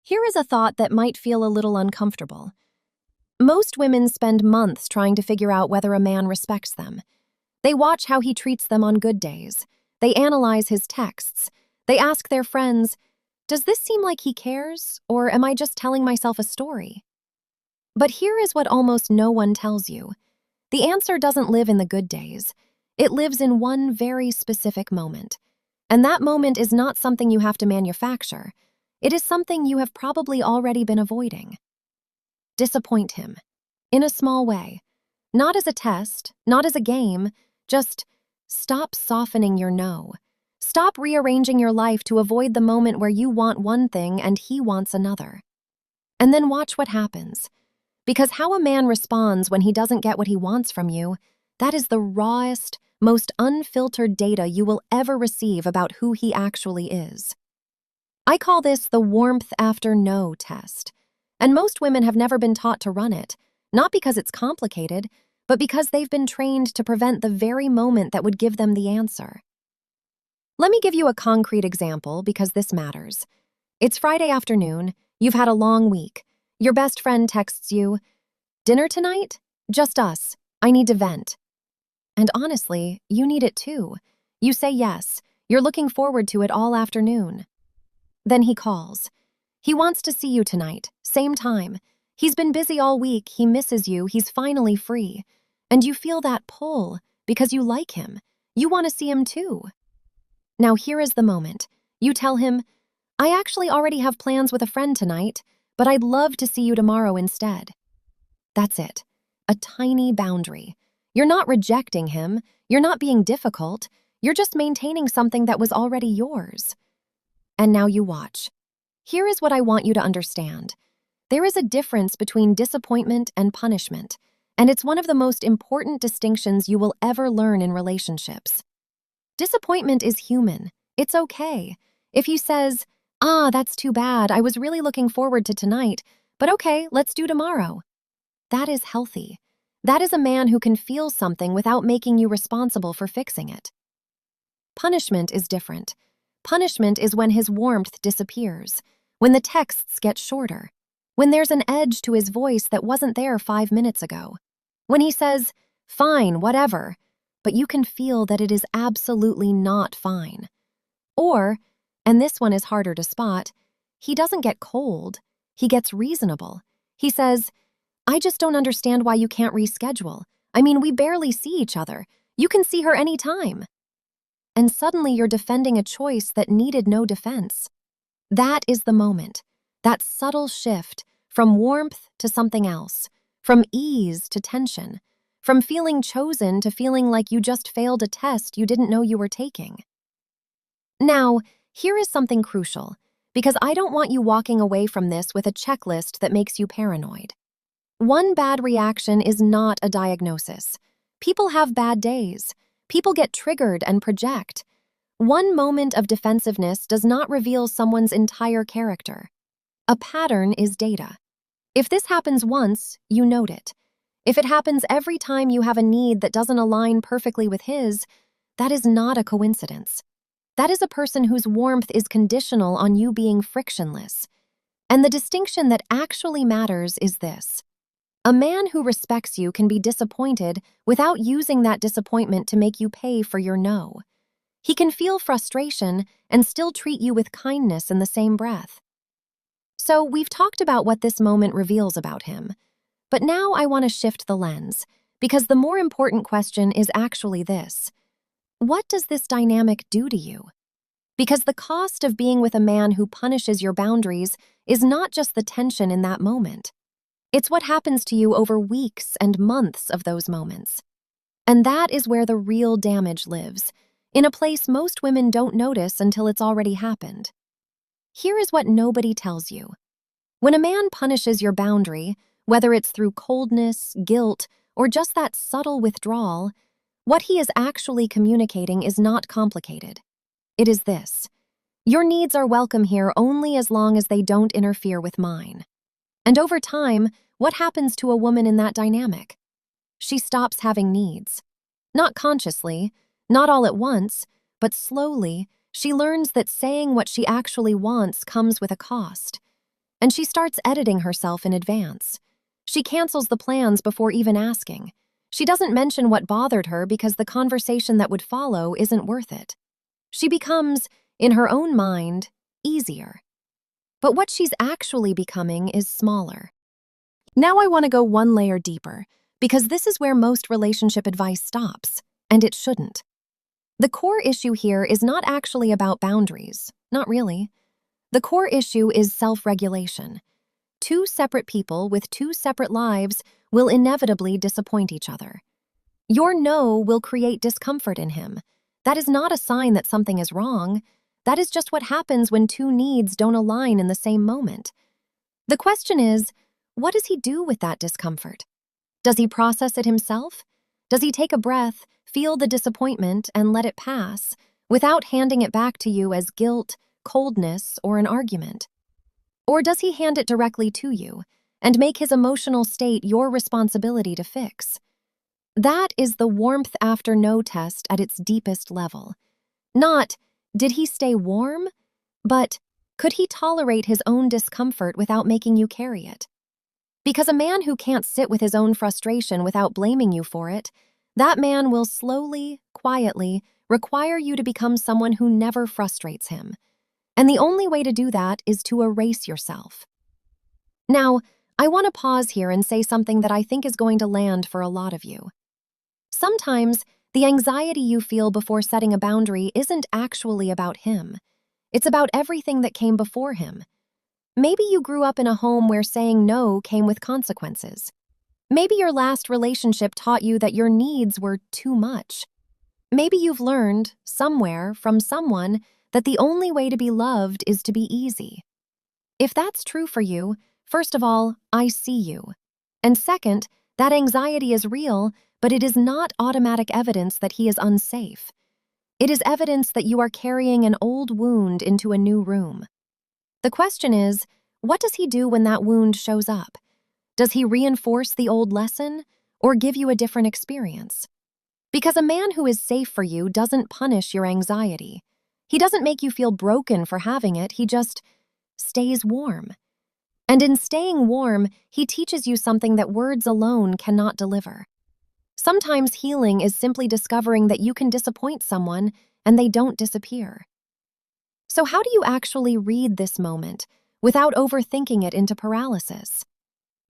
Here is a thought that might feel a little uncomfortable. Most women spend months trying to figure out whether a man respects them. They watch how he treats them on good days. They analyze his texts. They ask their friends, does this seem like he cares, or am I just telling myself a story? But here is what almost no one tells you. The answer doesn't live in the good days. It lives in one very specific moment. And that moment is not something you have to manufacture. It is something you have probably already been avoiding. Disappoint him. In a small way. Not as a test, not as a game, just stop softening your no. Stop rearranging your life to avoid the moment where you want one thing and he wants another. And then watch what happens. Because how a man responds when he doesn't get what he wants from you, that is the rawest, most unfiltered data you will ever receive about who he actually is. I call this the warmth after no test. And most women have never been taught to run it, not because it's complicated, but because they've been trained to prevent the very moment that would give them the answer. Let me give you a concrete example because this matters. It's Friday afternoon, you've had a long week. Your best friend texts you, "Dinner tonight? Just us. I need to vent." And honestly, you need it too. You say yes. You're looking forward to it all afternoon. Then he calls. He wants to see you tonight, same time. He's been busy all week, he misses you, he's finally free. And you feel that pull because you like him. You want to see him too. Now here is the moment. You tell him, "I actually already have plans with a friend tonight, but I'd love to see you tomorrow instead." That's it. A tiny boundary. You're not rejecting him. You're not being difficult. You're just maintaining something that was already yours. And now you watch. Here is what I want you to understand. There is a difference between disappointment and punishment, and it's one of the most important distinctions you will ever learn in relationships. Disappointment is human. It's okay. If he says, that's too bad, I was really looking forward to tonight, but okay, let's do tomorrow. That is healthy. That is a man who can feel something without making you responsible for fixing it. Punishment is different. Punishment is when his warmth disappears, when the texts get shorter, when there's an edge to his voice that wasn't there 5 minutes ago, when he says, "Fine, whatever," but you can feel that it is absolutely not fine. Or, and this one is harder to spot, he doesn't get cold, he gets reasonable. He says, "I just don't understand why you can't reschedule. I mean, we barely see each other. You can see her anytime." And suddenly you're defending a choice that needed no defense. That is the moment, that subtle shift from warmth to something else, from ease to tension, from feeling chosen to feeling like you just failed a test you didn't know you were taking. Now, here is something crucial, because I don't want you walking away from this with a checklist that makes you paranoid. One bad reaction is not a diagnosis. People have bad days. People get triggered and project. One moment of defensiveness does not reveal someone's entire character. A pattern is data. If this happens once, you note it. If it happens every time you have a need that doesn't align perfectly with his, that is not a coincidence. That is a person whose warmth is conditional on you being frictionless. And the distinction that actually matters is this. A man who respects you can be disappointed without using that disappointment to make you pay for your no. He can feel frustration and still treat you with kindness in the same breath. So we've talked about what this moment reveals about him. But now I want to shift the lens, because the more important question is actually this. What does this dynamic do to you? Because the cost of being with a man who punishes your boundaries is not just the tension in that moment. It's what happens to you over weeks and months of those moments. And that is where the real damage lives, in a place most women don't notice until it's already happened. Here is what nobody tells you. When a man punishes your boundary, whether it's through coldness, guilt, or just that subtle withdrawal, what he is actually communicating is not complicated. It is this: your needs are welcome here only as long as they don't interfere with mine. And over time, what happens to a woman in that dynamic? She stops having needs. Not consciously, not all at once, but slowly, she learns that saying what she actually wants comes with a cost. And she starts editing herself in advance. She cancels the plans before even asking. She doesn't mention what bothered her because the conversation that would follow isn't worth it. She becomes, in her own mind, easier. But what she's actually becoming is smaller. Now I want to go one layer deeper, because this is where most relationship advice stops, and it shouldn't. The core issue here is not actually about boundaries, not really. The core issue is self-regulation. Two separate people with two separate lives will inevitably disappoint each other. Your no will create discomfort in him. That is not a sign that something is wrong. That is just what happens when two needs don't align in the same moment. The question is, what does he do with that discomfort? Does he process it himself? Does he take a breath, feel the disappointment, and let it pass, without handing it back to you as guilt, coldness, or an argument? Or does he hand it directly to you and make his emotional state your responsibility to fix? That is the warmth after no test at its deepest level. Not, did he stay warm? But, could he tolerate his own discomfort without making you carry it? Because a man who can't sit with his own frustration without blaming you for it, that man will slowly, quietly, require you to become someone who never frustrates him. And the only way to do that is to erase yourself. Now, I want to pause here and say something that I think is going to land for a lot of you. Sometimes, the anxiety you feel before setting a boundary isn't actually about him. It's about everything that came before him. Maybe you grew up in a home where saying no came with consequences. Maybe your last relationship taught you that your needs were too much. Maybe you've learned, somewhere, from someone, that the only way to be loved is to be easy. If that's true for you, first of all, I see you. And second, that anxiety is real, but it is not automatic evidence that he is unsafe. It is evidence that you are carrying an old wound into a new room. The question is, what does he do when that wound shows up? Does he reinforce the old lesson, or give you a different experience? Because a man who is safe for you doesn't punish your anxiety. He doesn't make you feel broken for having it, he just stays warm. And in staying warm, he teaches you something that words alone cannot deliver. Sometimes healing is simply discovering that you can disappoint someone and they don't disappear. So how do you actually read this moment without overthinking it into paralysis?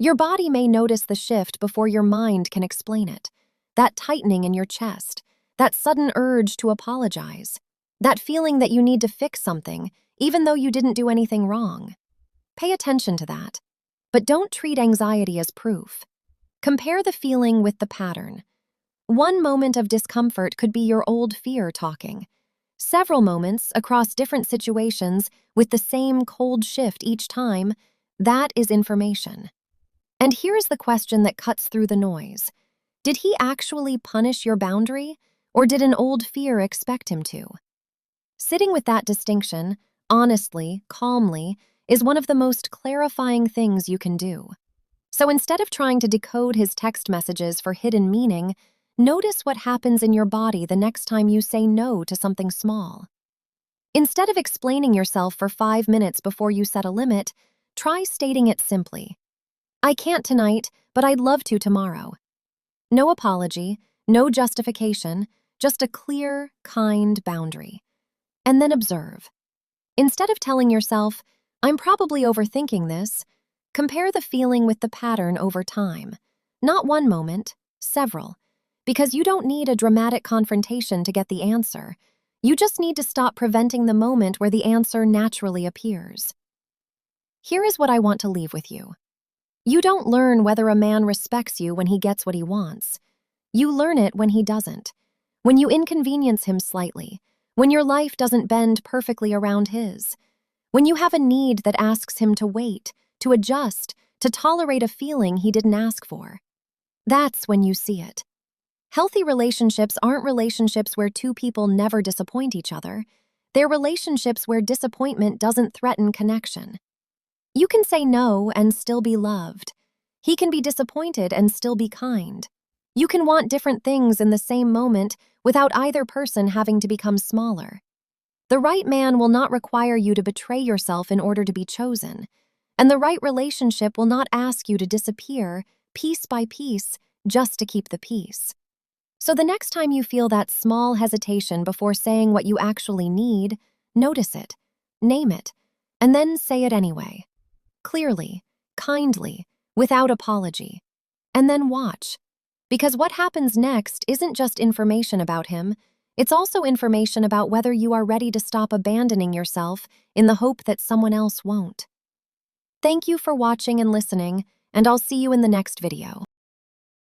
Your body may notice the shift before your mind can explain it. That tightening in your chest, that sudden urge to apologize, that feeling that you need to fix something, even though you didn't do anything wrong. Pay attention to that, but don't treat anxiety as proof. Compare the feeling with the pattern. One moment of discomfort could be your old fear talking. Several moments across different situations with the same cold shift each time, that is information. And here's the question that cuts through the noise. Did he actually punish your boundary, or did an old fear expect him to? Sitting with that distinction, honestly, calmly, is one of the most clarifying things you can do. So instead of trying to decode his text messages for hidden meaning, notice what happens in your body the next time you say no to something small. Instead of explaining yourself for 5 minutes before you set a limit, try stating it simply. I can't tonight, but I'd love to tomorrow. No apology, no justification, just a clear, kind boundary. And then observe. Instead of telling yourself, I'm probably overthinking this, compare the feeling with the pattern over time. Not one moment, several. Because you don't need a dramatic confrontation to get the answer. You just need to stop preventing the moment where the answer naturally appears. Here is what I want to leave with you. You don't learn whether a man respects you when he gets what he wants. You learn it when he doesn't. When you inconvenience him slightly. When your life doesn't bend perfectly around his. When you have a need that asks him to wait, to adjust, to tolerate a feeling he didn't ask for. That's when you see it. Healthy relationships aren't relationships where two people never disappoint each other. They're relationships where disappointment doesn't threaten connection. You can say no and still be loved. He can be disappointed and still be kind. You can want different things in the same moment without either person having to become smaller. The right man will not require you to betray yourself in order to be chosen. And the right relationship will not ask you to disappear piece by piece just to keep the peace. So the next time you feel that small hesitation before saying what you actually need, notice it, name it, and then say it anyway. Clearly, kindly, without apology. And then watch. Because what happens next isn't just information about him, it's also information about whether you are ready to stop abandoning yourself in the hope that someone else won't. Thank you for watching and listening, and I'll see you in the next video.